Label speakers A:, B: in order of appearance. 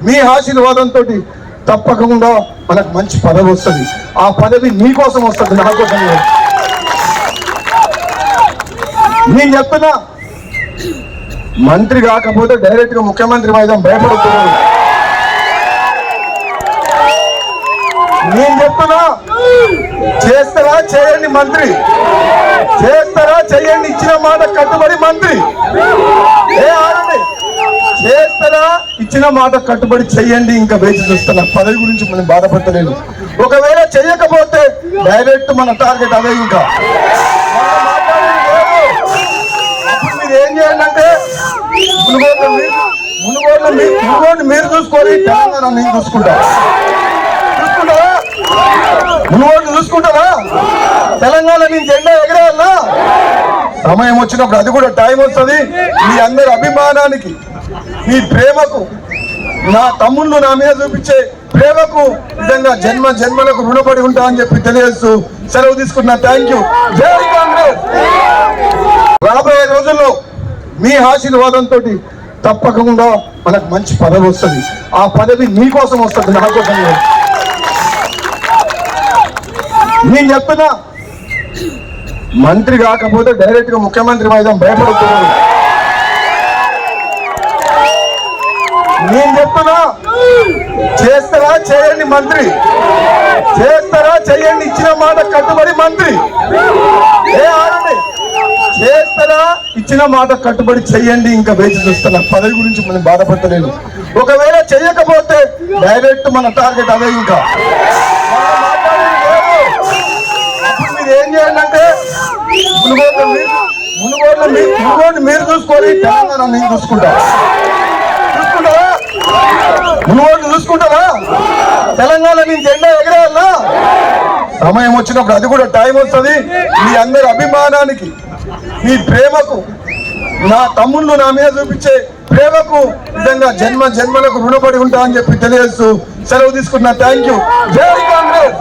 A: మీ ఆశీర్వాదంతో తప్పకుండా మనకు మంచి పదవి వస్తుంది. ఆ పదవి మీకోసం వస్తుంది, నా కోసం లేదు. నేను చెప్తున్నా, మంత్రి కాకపోతే డైరెక్ట్ గా ముఖ్యమంత్రి వైద్యం భయపడుతున్నాడు. నేను చెప్తున్నా, చేస్తారా చేయండి మంత్రి, చేస్తారా చేయండి, ఇచ్చిన మాట కట్టుబడి మంత్రి. ఆడండి, చేస్తారా ఇచ్చిన మాట కట్టుబడి చెయ్యండి. ఇంకా వేచి చూస్తున్నా, పదవి గురించి మనం బాధపడతలేదు. ఒకవేళ చేయకపోతే డైరెక్ట్ మన టార్గెట్ అదే. ఇంకా అప్పుడు మీరు ఏం చేయండి అంటే, మునుగోడు మీరు చూసుకోవాలి, తెలంగాణ నేను చూసుకుంటారా? మునుగోడు చూసుకుంటారా? తెలంగాణ నేను జెండా ఎగరేయాలా? సమయం వచ్చినప్పుడు అది కూడా టైం వస్తుంది. మీ అందరి అభిమానానికి, మీ ప్రేమకు, నా తమ్ముళ్ళు నా మీద చూపించే ప్రేమకు నిజంగా జన్మ జన్మలకు రుణపడి ఉంటా అని చెప్పి తెలియజేస్తూ సెలవు తీసుకున్నా. Thank you. జై కాంగ్రెస్. రాబోయే రోజుల్లో మీ ఆశీర్వాదంతో తప్పకుండా మనకు మంచి పదవి వస్తుంది. ఆ పదవి మీకోసం వస్తుంది, నా కోసం లేదు. నేను చెప్తున్నా, మంత్రి కాకపోతే డైరెక్ట్ గా ముఖ్యమంత్రి వైద్యం భయపడుతున్నాడు. నేను చెప్తున్నా, చేస్తారా చేయండి మంత్రి, చేస్తారా చేయండి, ఇచ్చిన మాట కట్టుబడి మంత్రి. ఆడండి, చేస్తారా ఇచ్చిన మాట కట్టుబడి చెయ్యండి. ఇంకా వేచి చూస్తున్నా, పదవి గురించి మనం బాధపడతలేదు. ఒకవేళ చేయకపోతే డైరెక్ట్ మన టార్గెట్ అదే. ఇంకా అప్పుడు మీరు ఏం చేయండి అంటే, మునుగోడు మీరు చూసుకోవాలి, తెలంగాణ నేను చూసుకుంటారా? మునుగోడు చూసుకుంటారా? తెలంగాణ నేను జెండా ఎగరేయాలా? సమయం వచ్చినప్పుడు అది కూడా టైం వస్తుంది. మీ అందరి అభిమానానికి, మీ ప్రేమకు, నా తమ్ముళ్ళు నా మీద చూపించే ప్రేమకు నిజంగా జన్మ జన్మలకు రుణపడి ఉంటా అని చెప్పి తెలియజేస్తూ సెలవు తీసుకున్నా. Thank you. జై కాంగ్రెస్.